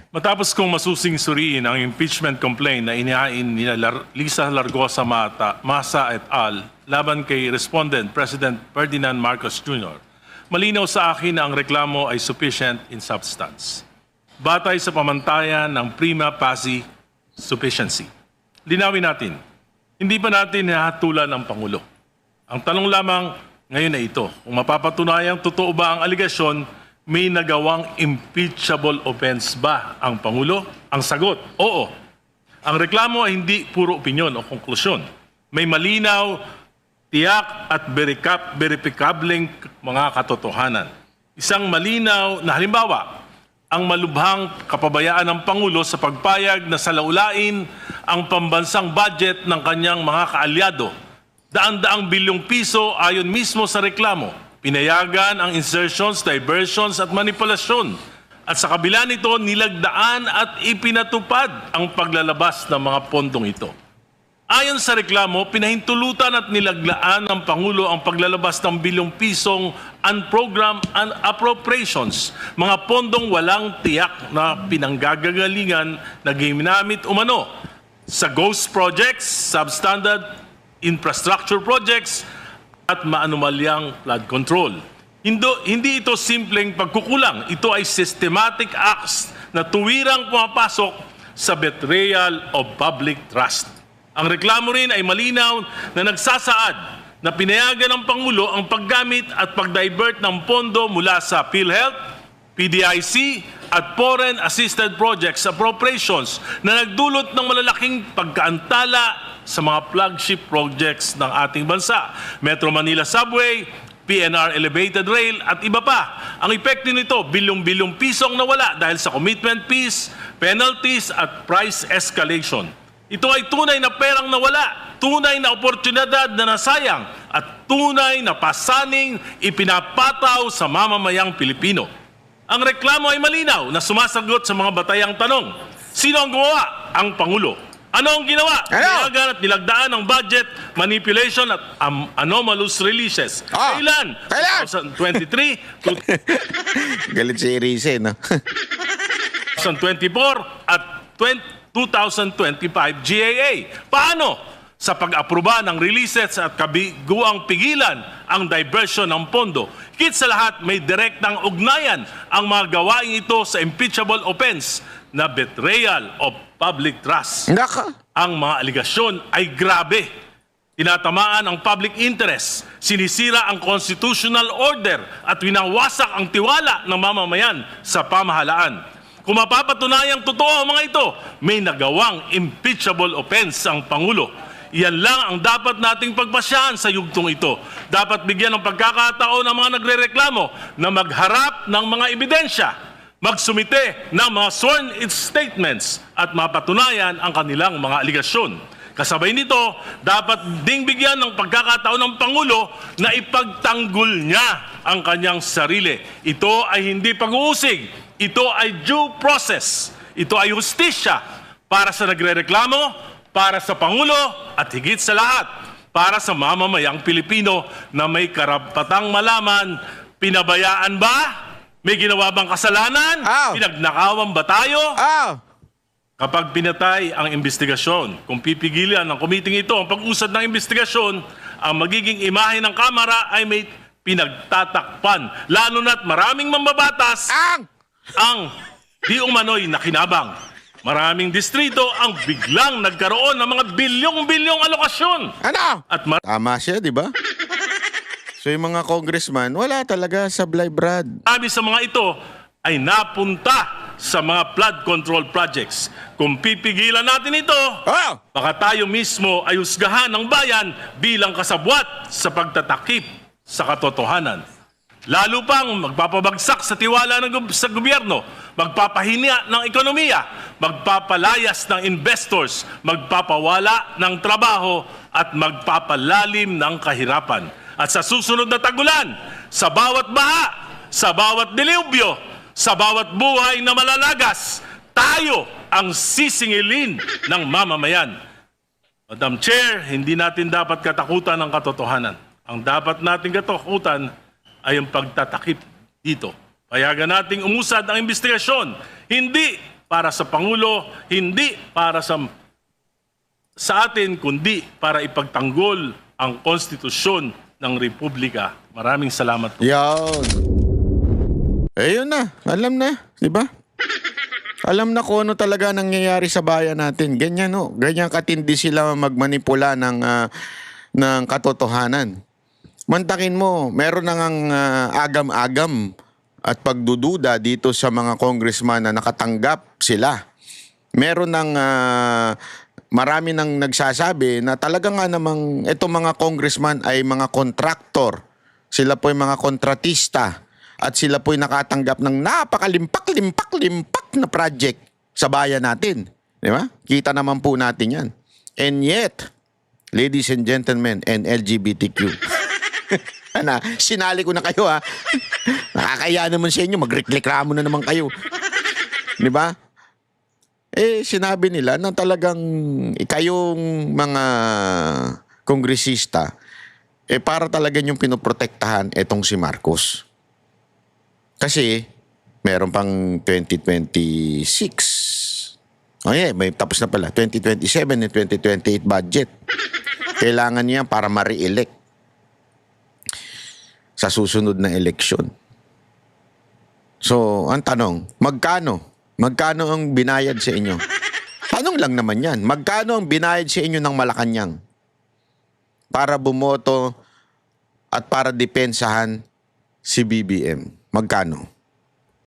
Matapos kong masusing suriin ang impeachment complaint na inihain ni Lisa Largosa Masa et al. Laban kay Respondent President Ferdinand Marcos Jr., malinaw sa akin na ang reklamo ay sufficient in substance. Batay sa pamantayan ng prima facie sufficiency. Linawin natin, hindi pa natin hahatulan ang Pangulo. Ang tanong lamang ngayon ay ito, kung mapapatunayang totoo ba ang aligasyon, may nagawang impeachable offense ba ang Pangulo? Ang sagot, oo. Ang reklamo ay hindi puro opinyon o konklusyon. May malinaw, tiyak at verifikableng mga katotohanan. Isang malinaw na halimbawa, ang malubhang kapabayaan ng Pangulo sa pagpayag na salaulain ang pambansang budget ng kanyang mga kaalyado. Daan-daang bilyong piso ayon mismo sa reklamo. Pinayagan ang insertions, diversions at manipulasyon. At sa kabila nito, nilagdaan at ipinatupad ang paglalabas ng mga pondong ito. Ayon sa reklamo, pinahintulutan at nilaglaan ng Pangulo ang paglalabas ng bilyong pisong unprogrammed and appropriations, mga pondong walang tiyak na pinanggagalingan na ginamit umano sa ghost projects, substandard infrastructure projects, at maanumalyang flood control. Hindi ito simpleng pagkukulang. Ito ay systematic acts na tuwirang pumapasok sa betrayal of public trust. Ang reklamo rin ay malinaw na nagsasaad na pinayagan ng Pangulo ang paggamit at pag-divert ng pondo mula sa PhilHealth, PDIC at Foreign Assisted Projects Appropriations na nagdulot ng malalaking pagkaantala sa mga flagship projects ng ating bansa. Metro Manila Subway, PNR Elevated Rail at iba pa. Ang epekto nito, bilyong-bilyong pisong nawala dahil sa commitment fees, penalties at price escalation. Ito ay tunay na perang nawala, tunay na oportunidad na nasayang at tunay na pasaning ipinapataw sa mamamayang Pilipino. Ang reklamo ay malinaw na sumasagot sa mga batayang tanong. Sino ang gumawa? Ang Pangulo. Ano ang ginawa? Pinayagan at nilagdaan ng budget, manipulation at anomalous releases. Kailan? 2023, Galit si Erice, no? 2024 at 2025 GAA. Paano? Sa pag-aproba ng releases at kabiguang pigilan ang diversion ng pondo. Higit sa lahat, may direktang ugnayan ang mga gawain ito sa impeachable offense na betrayal of public trust. Naka. Ang mga aligasyon ay grabe. Tinatamaan ang public interest, sinisira ang constitutional order at winawasak ang tiwala ng mamamayan sa pamahalaan. Kung mapapatunayang totoo ang mga ito, may nagawang impeachable offense ang Pangulo. Iyan lang ang dapat nating pagpasyahan sa yugtong ito. Dapat bigyan ng pagkakataon ng mga nagrereklamo na magharap ng mga ebidensya, magsumite ng mga sworn statements at mapatunayan ang kanilang mga aligasyon. Kasabay nito, dapat ding bigyan ng pagkakataon ng Pangulo na ipagtanggol niya ang kanyang sarili. Ito ay hindi pag-uusig. Ito ay due process. Ito ay justisya para sa nagrereklamo, para sa Pangulo at higit sa lahat, para sa mamamayang Pilipino na may karapatang malaman, pinabayaan ba? May ginawa bang kasalanan? Pinagnakawan ba tayo? Kapag pinatay ang investigasyon, kung pipigilan ng komiting ito ang pag-usad ng investigasyon, ang magiging imahe ng Kamara ay may pinagtatakpan. Lalo na't maraming mambabatas ang di umano'y nakinabang. Maraming distrito ang biglang nagkaroon ng mga bilyong-bilyong alokasyon. Ano? At Tama siya, di ba? So yung mga congressman, wala talaga sablay, Brad. marami sa mga ito ay napunta sa mga flood control projects. Kung pipigilan natin ito, baka tayo mismo ay husgahan ng bayan bilang kasabwat sa pagtatakip sa katotohanan. Lalo pang magpapabagsak sa tiwala sa gobyerno, magpapahinya ng ekonomiya, magpapalayas ng investors, magpapawala ng trabaho at magpapalalim ng kahirapan. At sa susunod na tagulan, sa bawat baha, sa bawat dilubyo, sa bawat buhay na malalagas, tayo ang sisingilin ng mamamayan. Madam Chair, hindi natin dapat katakutan ang katotohanan. Ang dapat nating katakutan ay ang pagtatakip dito. Payagan nating umusad ang investigasyon. Hindi para sa Pangulo, hindi para sa atin, kundi para ipagtanggol ang konstitusyon ng Republika. Maraming salamat po. Yan. Yun na. Alam na. Diba? Alam na kung ano talaga nangyayari sa bayan natin. Ganyan, no? Ganyan katindi sila magmanipula ng katotohanan. Mantakin mo, meron na ngang agam-agam at pagdududa dito sa mga congressman na nakatanggap sila. Meron ng marami nang nagsasabi na talaga nga namang itong mga congressman ay mga kontraktor. Sila po ay mga kontratista at sila po ay nakatanggap ng napakalimpak-limpak na project sa bayan natin. Di ba? Kita naman po natin yan. And yet, ladies and gentlemen and LGBTQ, sinali ko na kayo ha. Nakakaya naman sa inyo, magreklamo na naman kayo. Di ba? Sinabi nila na talagang kayong mga kongresista, para talaga yung pinoprotektahan itong si Marcos. Kasi, meron pang 2026. May tapos na pala. 2027 and 2028 budget. Kailangan niya para ma-re-elect sa susunod na eleksyon. So, ang tanong, magkano? Magkano ang binayad sa inyo? Tanong lang naman yan. Magkano ang binayad sa inyo ng Malacanang para bumoto at para depensahan si BBM? Magkano?